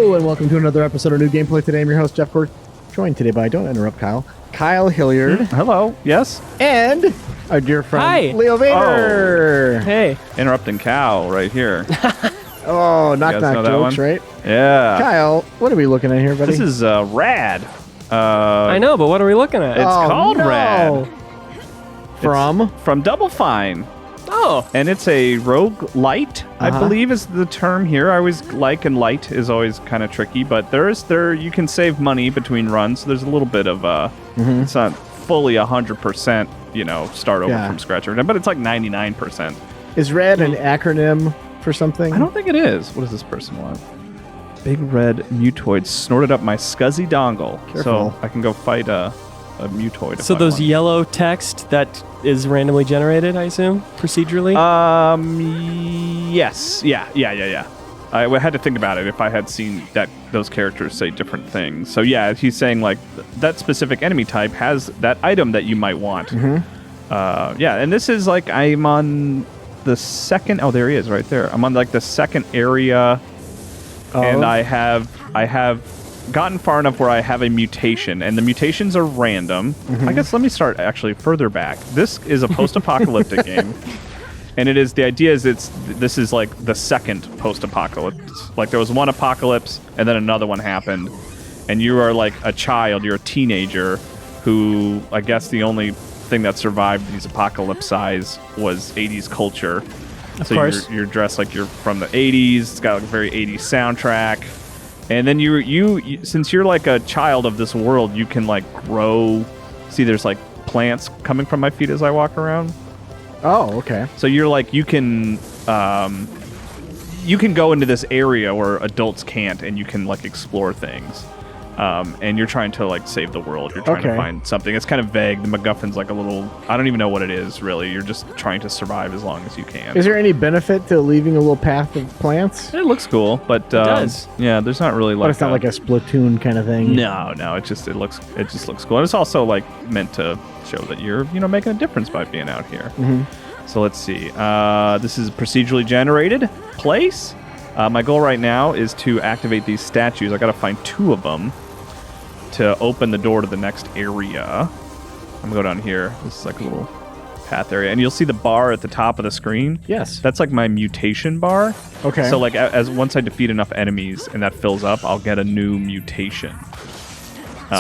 Hello, and welcome to another episode of New Gameplay. Today, I'm your host, Jeff Cork, joined today by, don't interrupt Kyle Hilliard. Hello, yes? And our dear friend, Hi. Leo Vader. Hey. Interrupting Cal right here. Oh, knock jokes, right? Yeah. Kyle, what are we looking at here, buddy? This is rad. I know, but what are we looking at? It's called Rad. From Double Fine. Oh. And it's a roguelite, I believe is the term here. I always and light is always kind of tricky, but you can save money between runs. So there's a little bit of it's not fully 100%, start over from scratch every time, but it's like 99%. Is RAD an acronym for something? I don't think it is. What does this person want? Big red mutoid snorted up my scuzzy dongle. Careful. So I can go fight a mutoid. So those yellow text that is randomly generated, I assume, procedurally? Yes. Yeah. I had to think about it if I had seen those characters say different things. So yeah, he's saying like that specific enemy type has that item that you might want. Yeah, and this is like I'm on the second. Oh, there he is, right there. I'm on like the second area, and I have gotten far enough where I have a mutation, and the mutations are random. I guess let me start actually further back. This is a post-apocalyptic game, and the idea is this is like the second post-apocalypse. Like there was one apocalypse, and then another one happened, and you are like a child, you're a teenager, who I guess the only thing that survived these apocalypses was 80s culture. Of so course. You're dressed like you're from the 80s. It's got like a very 80s soundtrack. And then you since you're like a child of this world, you can like grow. See, there's like plants coming from my feet as I walk around. Oh, okay. So you're like you can go into this area where adults can't, and you can like explore things. And you're trying to like save the world. You're trying to find something. It's kind of vague. The MacGuffin's like a little. I don't even know what it is really. You're just trying to survive as long as you can. Is there any benefit to leaving a little path of plants? It looks cool, but it does. Yeah, there's not really like. But it's not like a Splatoon kind of thing. No. It just looks cool. And it's also like meant to show that you're making a difference by being out here. So let's see. This is procedurally generated place. My goal right now is to activate these statues. I got to find 2 of them to open the door to the next area. I'm gonna go down here. This is like a little path area, and you'll see the bar at the top of the screen. Yes. That's like my mutation bar. Okay. So like as once I defeat enough enemies and that fills up, I'll get a new mutation.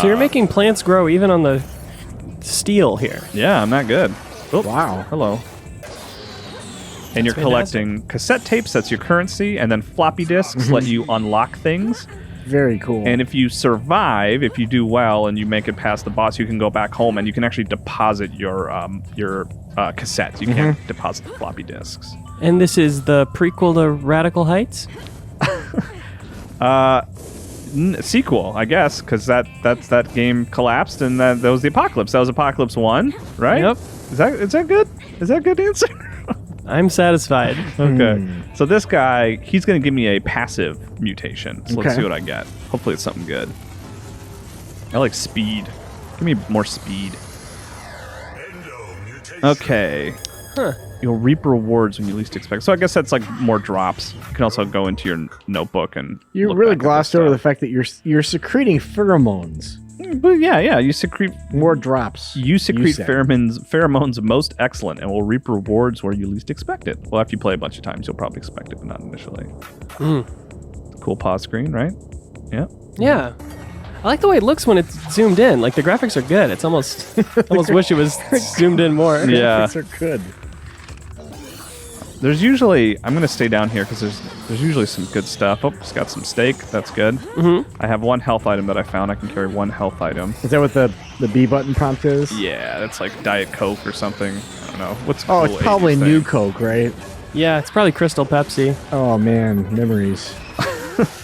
So you're making plants grow even on the steel here. Yeah, I'm that good. Oh, Wow. Hello. And you're collecting cassette tapes. That's your currency, and then floppy disks let you unlock things. Very cool. And if you survive, if you do well and you make it past the boss, you can go back home and you can actually deposit your cassettes. You can't deposit the floppy disks. And this is the prequel to Radical Heights? Sequel, I guess, because that game collapsed and that was the Apocalypse. That was Apocalypse 1, right? Yep. Is that good? Is that a good answer? I'm satisfied. Okay. So this guy, he's going to give me a passive mutation. So let's see what I get. Hopefully it's something good. I like speed. Give me more speed. Okay. Huh. You'll reap rewards when you least expect. So I guess that's like more drops. You can also go into your notebook and you look really back at glossed this over the stuff. fact that you're secreting pheromones. But yeah, you secrete More drops. You secrete said. pheromones most excellent, and will reap rewards where you least expect it. Well, after you play a bunch of times, you'll probably expect it, but not initially. Cool pause screen, right? Yeah. Yeah. I like the way it looks when it's zoomed in. Like the graphics are good. It's almost wish it was zoomed in more. Yeah. Graphics are good. There's usually, I'm going to stay down here because there's usually some good stuff. Oh, it's got some steak. That's good. I have 1 health item that I found. I can carry 1 health item. Is that what the B button prompt is? Yeah, that's like Diet Coke or something. I don't know. What's Oh, cool it's probably 80s New thing? Coke, right? Yeah, it's probably Crystal Pepsi. Oh man, memories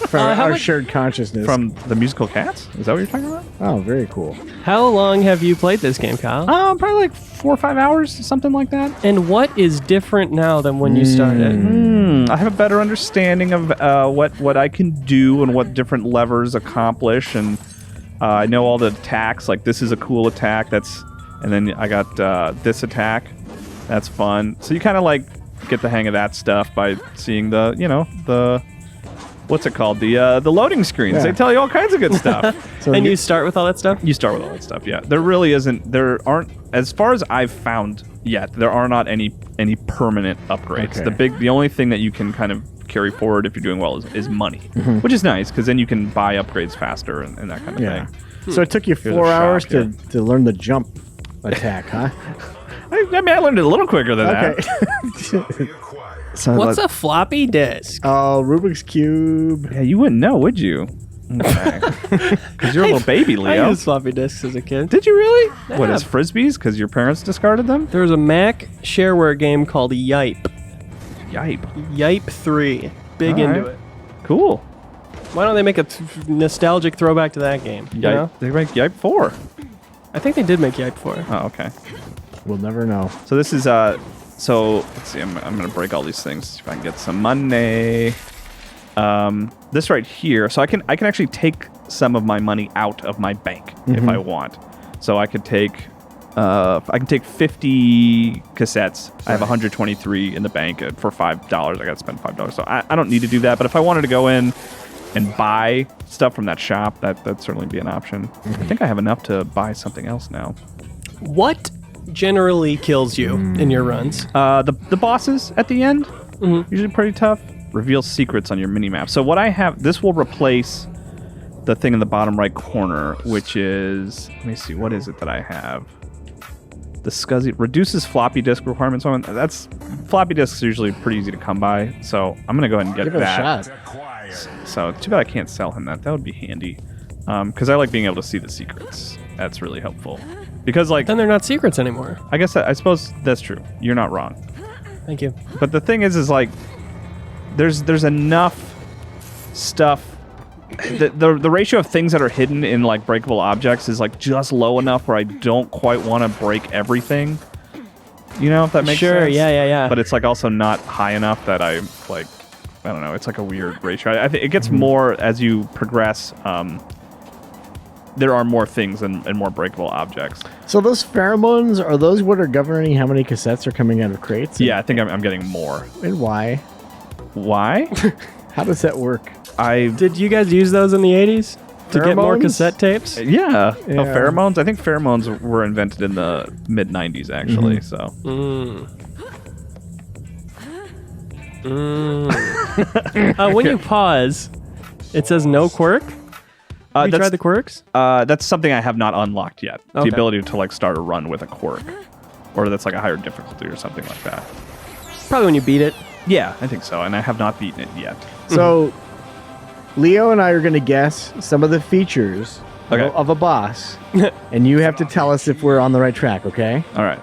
from how our much- shared consciousness. From the musical Cats? Is that what you're talking about? Oh, very cool. How long have you played this game, Kyle? Probably like 4 or 5 hours, something like that. And what is different now than when you started? I have a better understanding of what I can do and what different levers accomplish, and I know all the attacks. Like this is a cool attack. And then I got this attack. That's fun. So you kind of like get the hang of that stuff by seeing the what's it called? The loading screens. Yeah. They tell you all kinds of good stuff. So And you start with all that stuff? You start with all that stuff, yeah. There really isn't. There aren't, as far as I've found yet, there are not any permanent upgrades. Okay. The only thing that you can kind of carry forward if you're doing well is money, which is nice because then you can buy upgrades faster and that kind of yeah. thing. So it took you Here's a 4 hours shop to learn the jump attack, huh? I mean, I learned it a little quicker than that. Okay. So What's a floppy disk? Oh, Rubik's Cube. Yeah, you wouldn't know, would you? Because you're a little baby, I Leo. used floppy disks as a kid. Did you really? Yeah. What, as frisbees? Because your parents discarded them? There was a Mac shareware game called Yipe. Yipe. Yipe 3. Big All into right. it. Cool. Why don't they make a nostalgic throwback to that game? You know? Yipe. They make Yipe 4. I think they did make Yipe 4. Oh, okay. We'll never know. So this is so let's see. I'm gonna break all these things see if I can get some money. This right here. So I can actually take some of my money out of my bank if I want. So I could take 50 cassettes. I have 123 in the bank for $5. I got to spend $5. So I don't need to do that. But if I wanted to go in and buy stuff from that shop, that'd certainly be an option. I think I have enough to buy something else now. What generally kills you in your runs? The bosses at the end, usually pretty tough. Reveal secrets on your minimap. So what I have, this will replace the thing in the bottom right corner, which is, let me see, what is it that I have? The SCSI reduces floppy disk requirements. That's floppy disks are usually pretty easy to come by, so I'm gonna go ahead and get Give it that. a shot. So too bad I can't sell him that. That would be handy, because I like being able to see the secrets. That's really helpful. Because like, Then they're not secrets anymore. I guess I suppose that's true. You're not wrong. Thank you. But the thing is like, there's enough stuff. The ratio of things that are hidden in like breakable objects is like just low enough where I don't quite want to break everything. You know, if that makes sense. Sure, yeah. But it's like also not high enough that I like, I don't know. It's like a weird ratio. I think it gets more as you progress. There are more things and more breakable objects. So those pheromones, are those what are governing how many cassettes are coming out of crates? Yeah, I think I'm getting more. And why? Why? How does that work? Did you guys use those in the 80s to get more Pheromones? cassette tapes? Yeah. Oh, Yeah. pheromones? I think pheromones were invented in the mid-90s, actually. So When you pause, it says no quirk. Have you tried the quirks? That's something I have not unlocked yet. Okay. The ability to like start a run with a quirk. Or that's like a higher difficulty or something like that. Probably when you beat it. Yeah, I think so. And I have not beaten it yet. So Leo and I are going to guess some of the features Okay. of a boss, and you have to tell us if we're on the right track, okay? All right.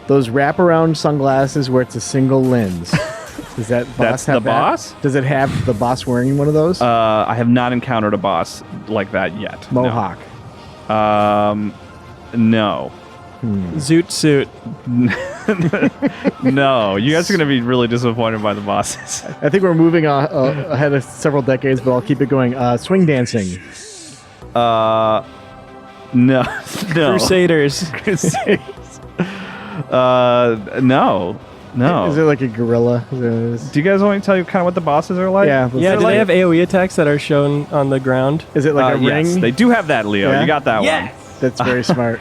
Those wraparound sunglasses where it's a single lens. Does that boss That's have the that? boss? Does it have the boss wearing one of those? I have not encountered a boss like that yet. no. Mohawk. No. Zoot suit. No. You guys are going to be really disappointed by the bosses. I think we're moving ahead of several decades, but I'll keep it going. Swing dancing. No. No. Crusaders. No. No. Is it like a gorilla? Do you guys want me to tell you kind of what the bosses are like? Yeah. let's Yeah, do do it. they have AoE attacks that are shown on the ground? Is it like a Yes, ring? they do have that, Leo. Yeah? You got that one. That's very smart.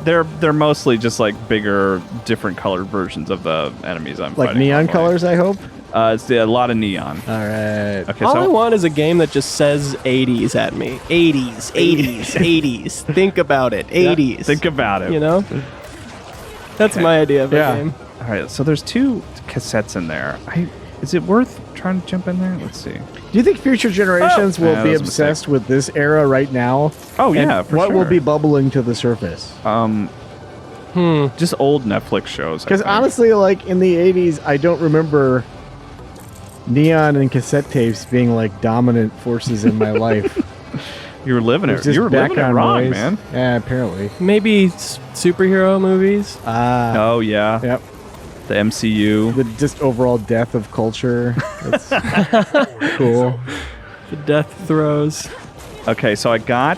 They're mostly just like bigger, different colored versions of the enemies I'm Like fighting. neon normally. colors, I hope. It's a lot of neon. All right. Okay, All I so want is a game that just says 80s at me. 80s, 80s, 80s. Think about it. 80s. think about it. You know? That's my idea of a Yeah. game. All right, so there's 2 cassettes in there. Is it worth trying to jump in there? Let's see. Do you think future generations will Yeah, be that was a obsessed with this era right now? Oh And yeah, for what sure. will be bubbling to the surface? Just old Netflix shows. I Because think. honestly, like in the 80s, I don't remember neon and cassette tapes being like dominant forces in my life. you were living It it. was just You were living it background wrong, noise. man. Yeah, apparently. Maybe superhero movies. Oh yeah. Yep. The MCU. The just overall death of culture. That's cool. The death throes. Okay, so I got.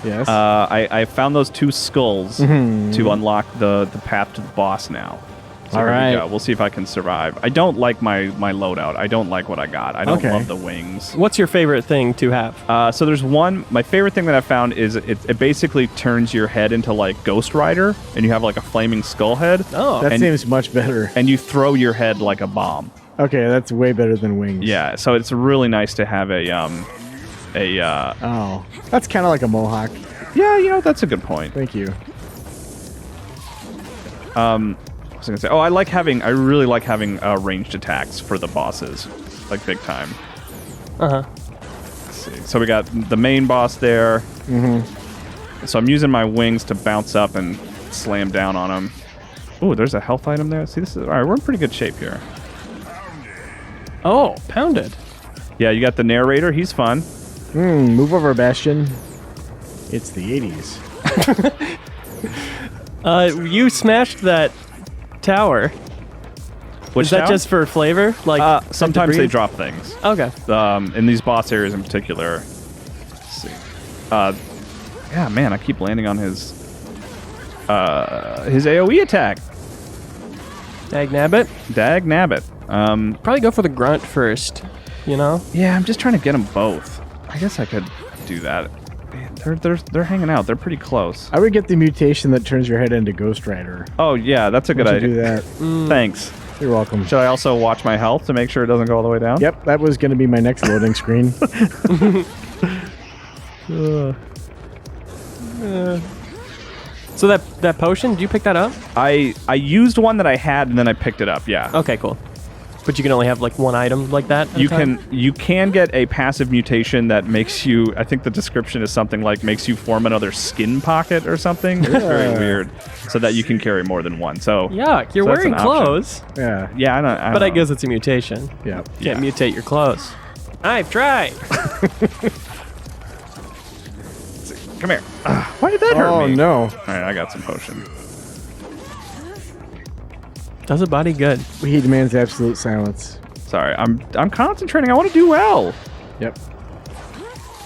Yes. I found those 2 skulls Mm-hmm. to unlock the path to the boss now. So All here right. we go. We'll see if I can survive. I don't like my loadout. I don't like what I got. I don't Okay. love the wings. What's your favorite thing to have? So there's one. My favorite thing that I found is it basically turns your head into like Ghost Rider, and you have like a flaming skull head. Oh, That and- seems much better. And you throw your head like a bomb. Okay, that's way better than wings. Yeah. So it's really nice to have a Oh, that's kind of like a mohawk. Yeah, you know, that's a good point. Thank you. I was gonna say, I really like having ranged attacks for the bosses, like big time. Uh-huh. Let's see. So we got the main boss there. Mm-hmm. So I'm using my wings to bounce up and slam down on him. Ooh, there's a health item there. See, this is all right. We're in pretty good shape here. Oh, pounded. Yeah, you got the narrator. He's fun. Move over, Bastion. It's the 80s. You smashed that tower. Which Is that tower? just for flavor? Like Sometimes they debris? drop things. Okay. In these boss areas in particular. Let's see. Yeah, man, I keep landing on his AoE attack. Dag nabbit. Dag nabbit. Probably go for the grunt first. You know. Yeah, I'm just trying to get them both. I guess I could do that. They're hanging out. They're pretty close. I would get the mutation that turns your head into Ghost Rider. Oh yeah, that's a good Would you idea. do that? Thanks. You're welcome. Should I also watch my health to make sure it doesn't go all the way down? Yep, that was going to be my next loading screen. So that potion, did you pick that up? I used one that I had and then I picked it up. Yeah. Okay, cool. But you can only have like one item like that. At a time? You can get a passive mutation that makes you. I think the description is something like makes you form another skin pocket or something. It's very weird, so that you can carry more than one. So Yuck! You're so that's wearing an option. clothes. Yeah. Yeah, I don't. But I guess it's a mutation. Yeah. Can't mutate your clothes. I've tried. Come here. Why did that hurt Oh, me? no. All right, I got some potion. Does a body good. He demands absolute silence. Sorry, I'm concentrating. I want to do well. Yep.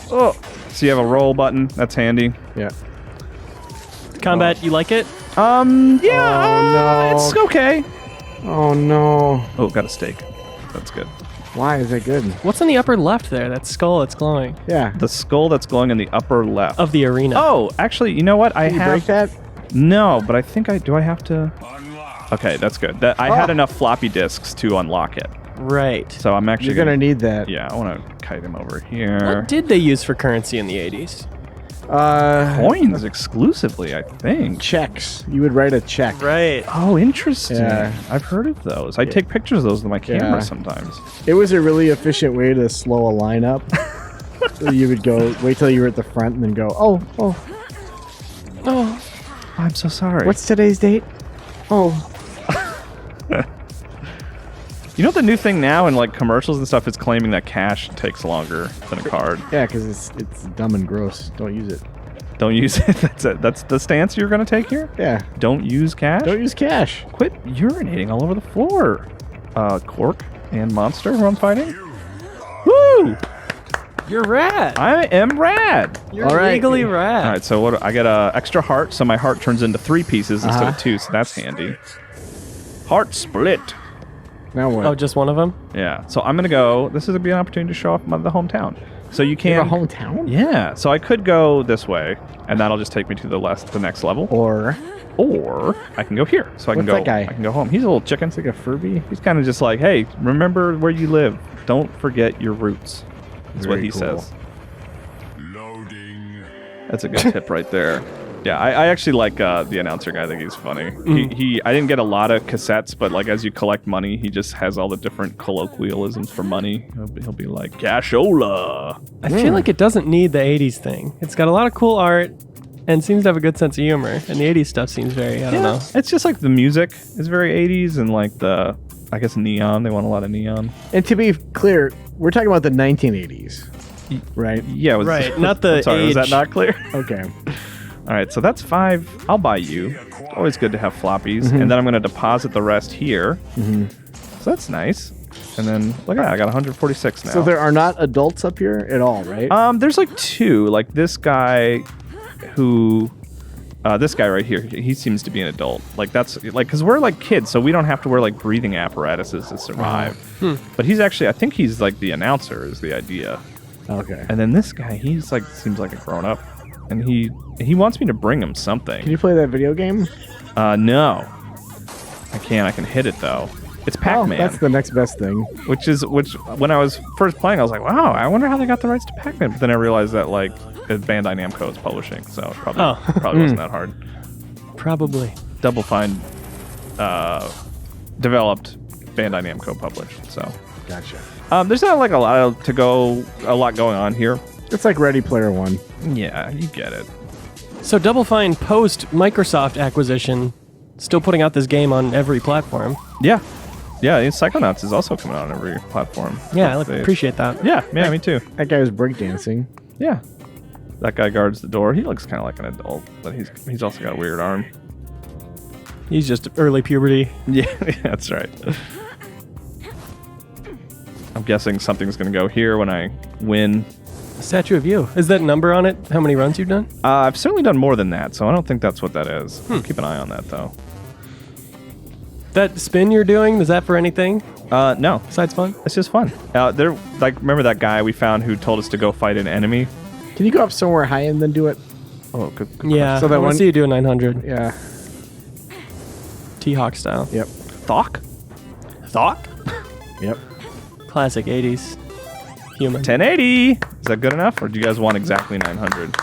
Oh, so you have a roll button. That's handy. Yeah. Combat, you like it? Yeah. Oh, no. It's okay. Oh, no. Oh, got a steak. That's good. Why is that good? What's on the upper left there? That skull that's glowing. Yeah. The skull that's glowing in the upper left. Of the arena. Oh, actually, you know what? I Can you have. break that? No, but I think I do. I have to. Okay, that's good. I had enough floppy disks to unlock it, Right. so I'm actually You're going to need that. Yeah, I want to kite him over here. What did they use for currency in the 80s? Coins exclusively, I think. Checks. You would write a check. Right. Oh, interesting. Yeah. I've heard of those. I take pictures of those with my camera Yeah. sometimes. It was a really efficient way to slow a line up. So you would go, wait till you were at the front and then go, oh, I'm so sorry. what's today's date? Oh, You know the new thing now in like commercials and stuff is claiming that cash takes longer than a card. yeah, because it's dumb and gross. Don't use it. Don't use it. That's it. That's the stance you're going to take here? Yeah. Don't use cash? Don't use cash. Quit urinating all over the floor. Cork and Monster who I'm fighting. Woo! You're rad. I am rad. You're All right. legally rad. All right, so what? I get a extra heart, so my heart turns into 3 pieces instead of Uh-huh. 2, so that's handy. Heart split. Now what? Oh, just one of them? Yeah, so I'm gonna go. This is gonna be an opportunity to show off the hometown. So you You can. have a hometown? Yeah, so I could go this way, and that'll just take me to the next level. Or Or I can go here, so I can What's go. that guy? I can go home. He's a little chicken. it's like a Furby? He's kind of just like, hey, remember where you live. Don't forget your roots. That's what Very he cool. says. That's a good tip right there. Yeah, I actually like the announcer guy. I think he's funny. I didn't get a lot of cassettes, but like as you collect money, he just has all the different colloquialisms for money. He'll be like, cashola. I feel like it doesn't need the 80s thing. It's got a lot of cool art and seems to have a good sense of humor. And the 80s stuff seems very, I don't know. It's just like the music is very 80s and like I guess neon. They want a lot of neon. And to be clear, we're talking about the 1980s, right? Yeah, Right, not the I'm sorry, was that age. not clear? Okay. All right, so that's 5. I'll buy you. Always good to have floppies. And then I'm going to deposit the rest here. So that's nice. And then, look at that, I got 146 now. So there are not adults up here at all, right? There's like 2. Like this guy who This guy right here, he seems to be an adult. Like that's like because we're like kids, so we don't have to wear like breathing apparatuses to survive. But he's actually, I think he's like the announcer is the idea. Okay. And then this guy, he's like seems like a grown up, and he wants me to bring him something. Can you play that video game? No, I can't. I can hit it though. It's Pac-Man. That's the next best thing. Which when I was first playing, I was like, wow, I wonder how they got the rights to Pac-Man. But then I realized that like Bandai Namco is publishing, so it probably wasn't that hard. Probably. Double Fine developed, Bandai Namco published. So Gotcha. there's not like a lot going on here. It's like Ready Player One. Yeah, you get it. So Double Fine post Microsoft acquisition, still putting out this game on every platform. Yeah, Psychonauts is also coming out on every platform. Yeah, I appreciate that. Yeah, me too. That guy was breakdancing. Yeah. That guy guards the door. He looks kind of like an adult, but he's also got a weird arm. He's just early puberty. Yeah, that's right. I'm guessing something's going to go here when I win. Statue of You. Is that number on it? How many runs you've done? I've certainly done more than that, so I don't think that's what that is. Keep an eye on that, though. That spin you're doing, is that for anything? No. Besides fun? It's just fun. Remember that guy we found who told us to go fight an enemy? Can you go up somewhere high and then do it? Oh, good. Yeah, So that I want one- to see you do a 900. Yeah. T-Hawk style. Yep. Thok? Thok? Yep. Classic 80s. Human. 1080! Is that good enough, or do you guys want exactly 900?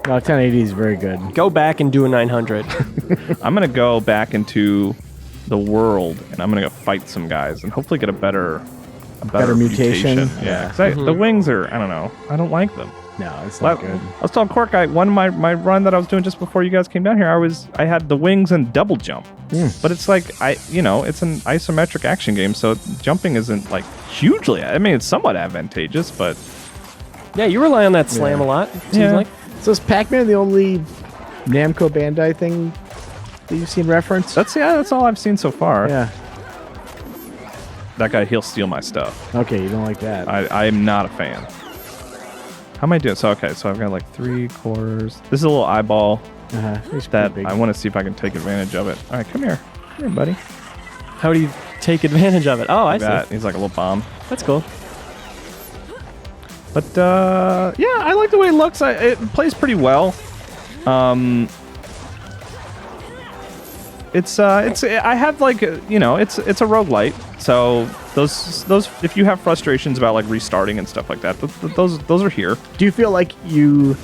No, 1080 is very good. Go back and do a 900. I'm going to go back into the world, and I'm going to go fight some guys, and hopefully get a better mutation? Yeah. 'Cause the wings are, I don't know. I don't like them. No, it's not good. I was telling Cork, one of my run that I was doing just before you guys came down here, I had the wings and double jump. But it's like it's an isometric action game, so jumping isn't like hugely. I mean, it's somewhat advantageous, but Yeah, you rely on that slam a lot, it seems Yeah. like. So is Pac-Man the only Namco Bandai thing that you've seen referenced? that's all I've seen so far. Yeah. That guy, he'll steal my stuff. Okay, you don't like that. I am not a fan. How am I doing? So I've got like 3/4. This is a little eyeball He's that pretty big. I want to see if I can take advantage of it. All right, come here, buddy. How do you take advantage of it? Oh, I see. That he's like a little bomb. That's cool. But yeah, I like the way it looks. It plays pretty well. I have like it's a roguelite. So those if you have frustrations about like restarting and stuff like that, those are here. Do you feel like you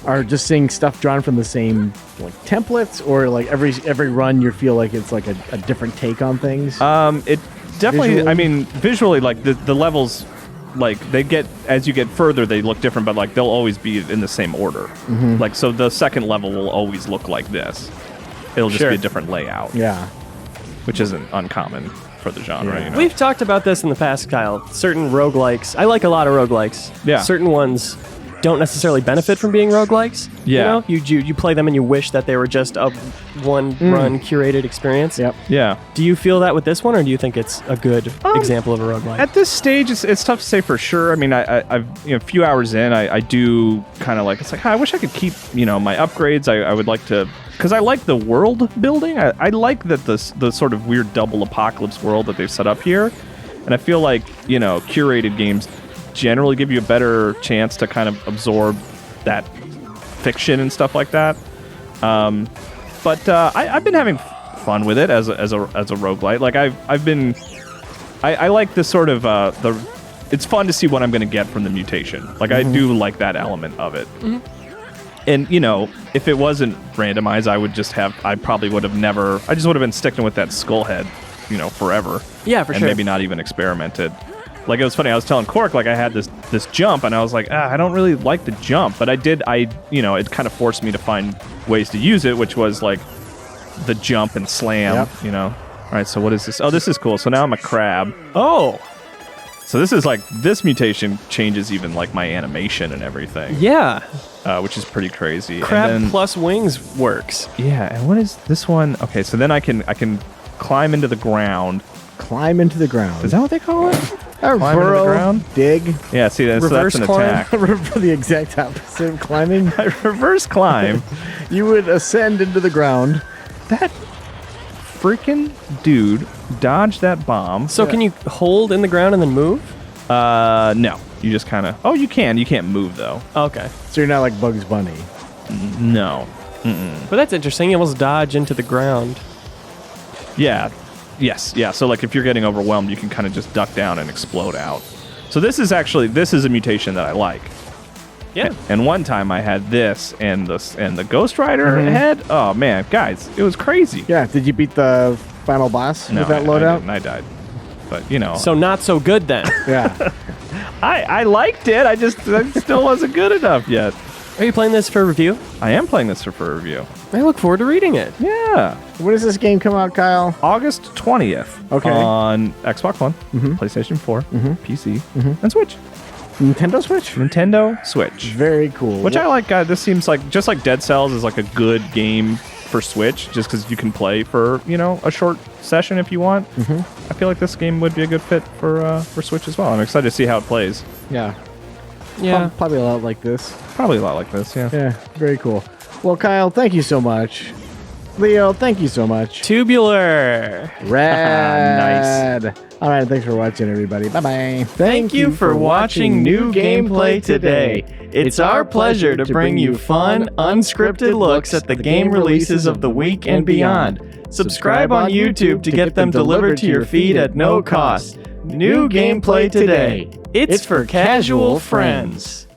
are just seeing stuff drawn from the same like templates, or like every run you feel like it's like a different take on things? It definitely. Visually? I mean, visually, like the levels, like they get as you get further, they look different, but like they'll always be in the same order. Like so, the second level will always look like this. It'll just Sure. be a different layout, Yeah. which isn't uncommon for the genre. Yeah. You know? We've talked about this in the past, Kyle. Certain roguelikes. I like a lot of roguelikes. Yeah. Certain ones don't necessarily benefit from being roguelikes. Yeah. You know, you play them and you wish that they were just a one-run curated experience. Yep. Yeah. Do you feel that with this one, or do you think it's a good example of a roguelike? At this stage, it's tough to say for sure. I mean, I've a few hours in, I do kind of like, it's like, I wish I could keep, my upgrades. I would like to, because I like the world building. I like that the sort of weird double apocalypse world that they've set up here. And I feel like, curated games generally give you a better chance to kind of absorb that fiction and stuff like that. But I've been having fun with it as a roguelite. Like I like this sort of it's fun to see what I'm going to get from the mutation. Like I do like that element of it. And if it wasn't randomized, I probably would have never. I just would have been sticking with that skull head, forever. Yeah, for and sure. maybe not even experimented. Like it was funny. I was telling Cork like I had this jump, and I was like, I don't really like the jump, but I did. It kind of forced me to find ways to use it, which was like the jump and slam. Yep. All right. So what is this? Oh, this is cool. So now I'm a crab. Oh, So this is like this mutation changes even like my animation and everything. yeah. Which is pretty crazy. Crab And then, plus wings works. yeah. And what is this one? Okay. So then I can climb into the ground. Climb into the ground. Is that what they call it? Climb into the burrow, ground. dig. Yeah, see, that's Reverse an climb. attack. For the exact opposite of climbing, Reverse climb. you would ascend into the ground. That freaking dude dodged that bomb. So can you hold in the ground and then move? No. You just kind of... Oh, you can. You can't move, though. Okay. So you're not like Bugs Bunny. No. But that's interesting. You almost dodge into the ground. Yeah. Yes. Yeah. So, like, if you're getting overwhelmed, you can kind of just duck down and explode out. So this is a mutation that I like. Yeah. And one time I had this and the Ghost Rider head. Oh, man. Guys, it was crazy. Yeah. Did you beat the final boss No, with that I loadout? didn't. I died. But, you know. So not so good then. Yeah. I liked it. I still wasn't good enough yet. Are you playing this for review? I am playing this for review. I look forward to reading it. Yeah. When does this game come out, Kyle? August 20th. Okay. On Xbox One, PlayStation 4, PC, and Switch. Nintendo Switch? Nintendo Switch. Very cool. Which I like. This seems like, just like Dead Cells is like a good game for Switch, just because you can play for, a short session if you want. I feel like this game would be a good fit for Switch as well. I'm excited to see how it plays. Yeah. Yeah. Probably a lot like this. Probably a lot like this, yeah. Yeah. Very cool. Well, Kyle, thank you so much. Leo, thank you so much. Tubular. Rad. Nice. All right. Thanks for watching, everybody. Bye-bye. Thank you for watching New Gameplay Today. It's our pleasure to bring you fun, unscripted looks at the game releases of the week and beyond. Subscribe on YouTube to get them delivered to your feed at no cost. New Gameplay Today. It's for casual friends.